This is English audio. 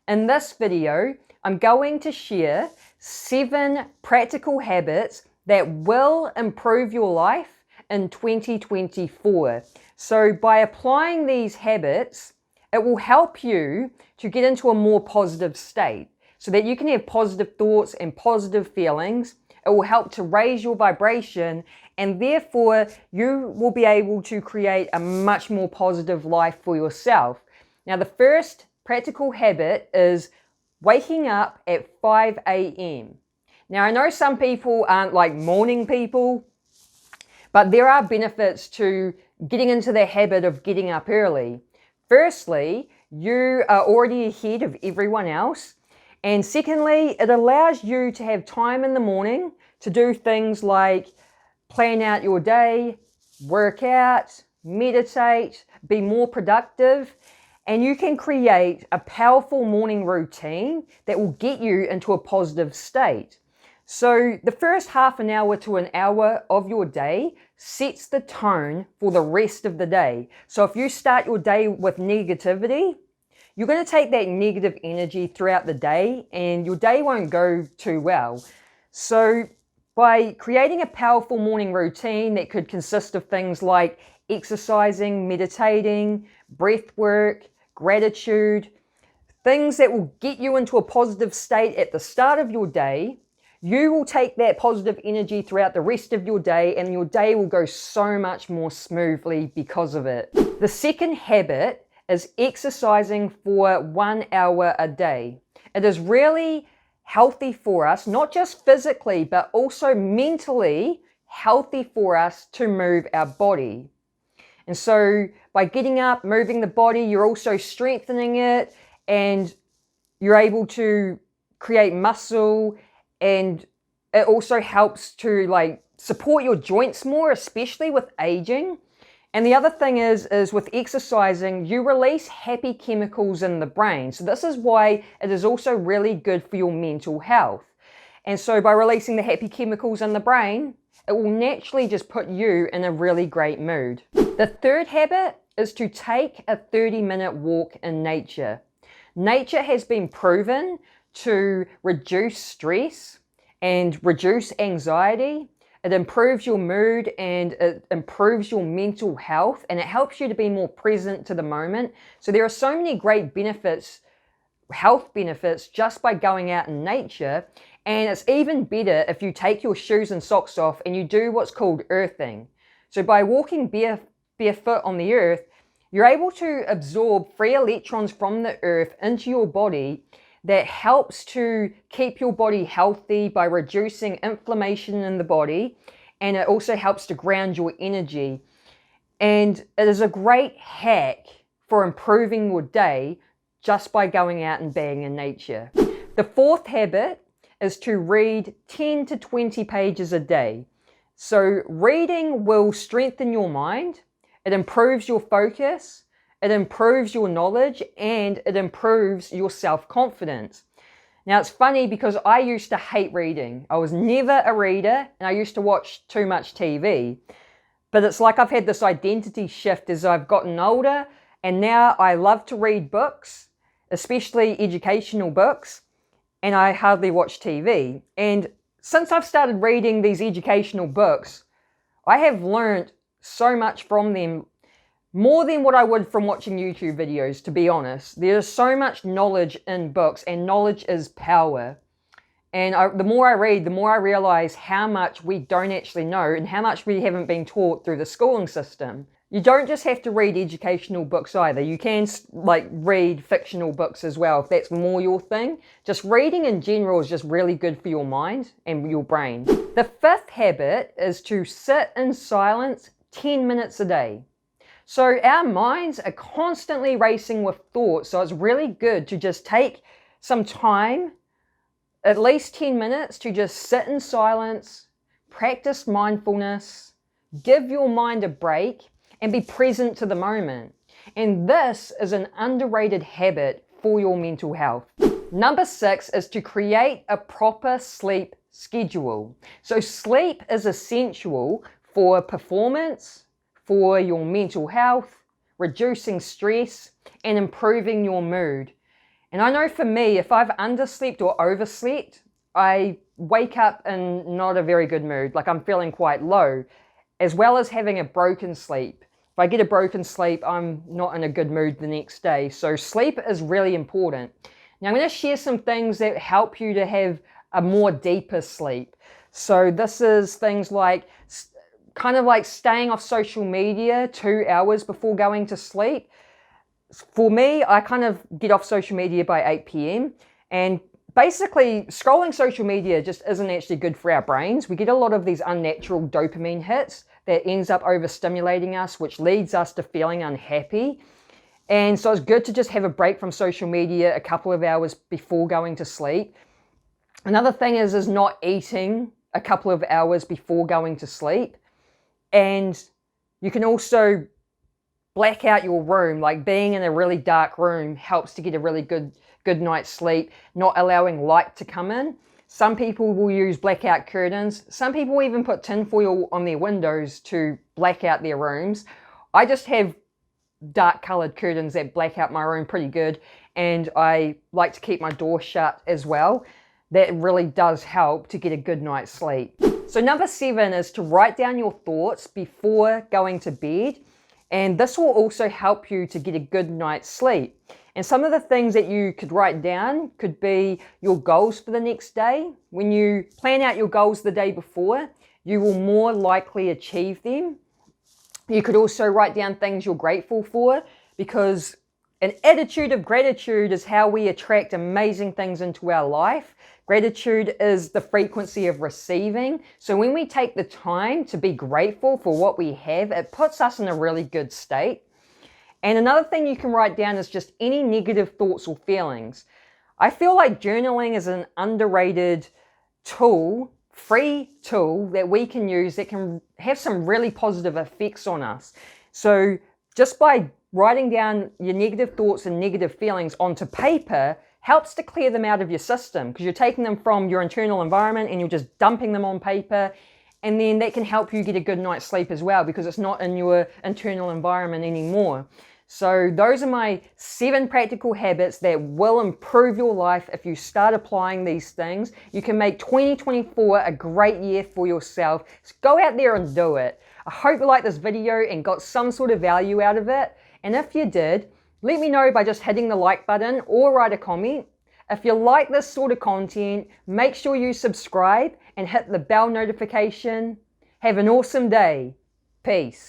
In this video, I'm going to share 7 practical habits that will improve your life in 2024. So by applying these habits, it will help you to get into a more positive state so that you can have positive thoughts and positive feelings. It will help to raise your vibration, and therefore you will be able to create a much more positive life for yourself. Now, the first practical habit is waking up at 5 a.m. Now, I know some people aren't like morning people, but there are benefits to getting into the habit of getting up early. Firstly, you are already ahead of everyone else. And secondly, it allows you to have time in the morning to do things like plan out your day, work out, meditate, be more productive, and you can create a powerful morning routine that will get you into a positive state. So the first half an hour to an hour of your day sets the tone for the rest of the day. So if you start your day with negativity, you're going to take that negative energy throughout the day and your day won't go too well. So by creating a powerful morning routine that could consist of things like exercising, meditating, breath work, gratitude, things that will get you into a positive state at the start of your day, you will take that positive energy throughout the rest of your day and your day will go so much more smoothly because of it. The second habit is exercising for 1 hour a day. It is really healthy for us, not just physically, but also mentally healthy for us to move our body. And so by getting up, moving the body, you're also strengthening it and you're able to create muscle, and it also helps to support your joints more, especially with aging. And the other thing is with exercising, you release happy chemicals in the brain. So this is why it is also really good for your mental health. And so by releasing the happy chemicals in the brain, it will naturally just put you in a really great mood. The third habit is to take a 30-minute walk in nature. Nature has been proven to reduce stress and reduce anxiety. It improves your mood and it improves your mental health, and it helps you to be more present to the moment. So there are so many great benefits, health benefits, just by going out in nature. And it's even better if you take your shoes and socks off and you do what's called earthing. So by walking barefoot on the earth, you're able to absorb free electrons from the earth into your body that helps to keep your body healthy by reducing inflammation in the body, and it also helps to ground your energy. And it is a great hack for improving your day just by going out and being in nature. The fourth habit is to read 10 to 20 pages a day. So reading will strengthen your mind, it improves your focus, it improves your knowledge, and it improves your self-confidence. Now, it's funny because I used to hate reading. I was never a reader and I used to watch too much TV. But it's like I've had this identity shift as I've gotten older, and now I love to read books, especially educational books, and I hardly watch TV. And since I've started reading these educational books, I have learned so much from them, more than what I would from watching YouTube videos, to be honest. There's so much knowledge in books, and knowledge is power. And the more I read, the more I realize how much we don't actually know and how much we haven't been taught through the schooling system. You don't just have to read educational books either. You can read fictional books as well if that's more your thing. Just reading in general is just really good for your mind and your brain. The fifth habit is to sit in silence 10 minutes a day. So our minds are constantly racing with thoughts, so it's really good to just take some time, at least 10 minutes, to just sit in silence, practice mindfulness, give your mind a break, and be present to the moment. And this is an underrated habit for your mental health. Number 6 is to create a proper sleep schedule. So sleep is essential for performance, for your mental health, reducing stress, and improving your mood. And I know for me, if I've underslept or overslept, I wake up in not a very good mood. Like I'm feeling quite low, as well as having a broken sleep. If I get a broken sleep, I'm not in a good mood the next day. So sleep is really important. Now I'm going to share some things that help you to have a more deeper sleep. So this is things like kind of like staying off social media 2 hours before going to sleep. For me, I kind of get off social media by 8 p.m. and basically scrolling social media just isn't actually good for our brains. We get a lot of these unnatural dopamine hits that ends up overstimulating us, which leads us to feeling unhappy. And so it's good to just have a break from social media a couple of hours before going to sleep. Another thing is not eating a couple of hours before going to sleep. And you can also black out your room. Like being in a really dark room helps to get a really good night's sleep, not allowing light to come in. Some people will use blackout curtains. Some people even put tinfoil on their windows to black out their rooms. I just have dark colored curtains that black out my room pretty good, and I like to keep my door shut as well. That really does help to get a good night's sleep. So number 7 is to write down your thoughts before going to bed. And this will also help you to get a good night's sleep. And some of the things that you could write down could be your goals for the next day. When you plan out your goals the day before, you will more likely achieve them. You could also write down things you're grateful for, because an attitude of gratitude is how we attract amazing things into our life. Gratitude is the frequency of receiving. So when we take the time to be grateful for what we have, it puts us in a really good state. And another thing you can write down is just any negative thoughts or feelings. I feel like journaling is an underrated tool, free tool that we can use that can have some really positive effects on us. So just by writing down your negative thoughts and negative feelings onto paper helps to clear them out of your system, because you're taking them from your internal environment and you're just dumping them on paper. And then that can help you get a good night's sleep as well, because it's not in your internal environment anymore. So those are my 7 practical habits that will improve your life if you start applying these things. You can make 2024 a great year for yourself. So go out there and do it. I hope you liked this video and got some sort of value out of it. And if you did, let me know by just hitting the like button or write a comment. If you like this sort of content, make sure you subscribe and hit the bell notification. Have an awesome day. Peace.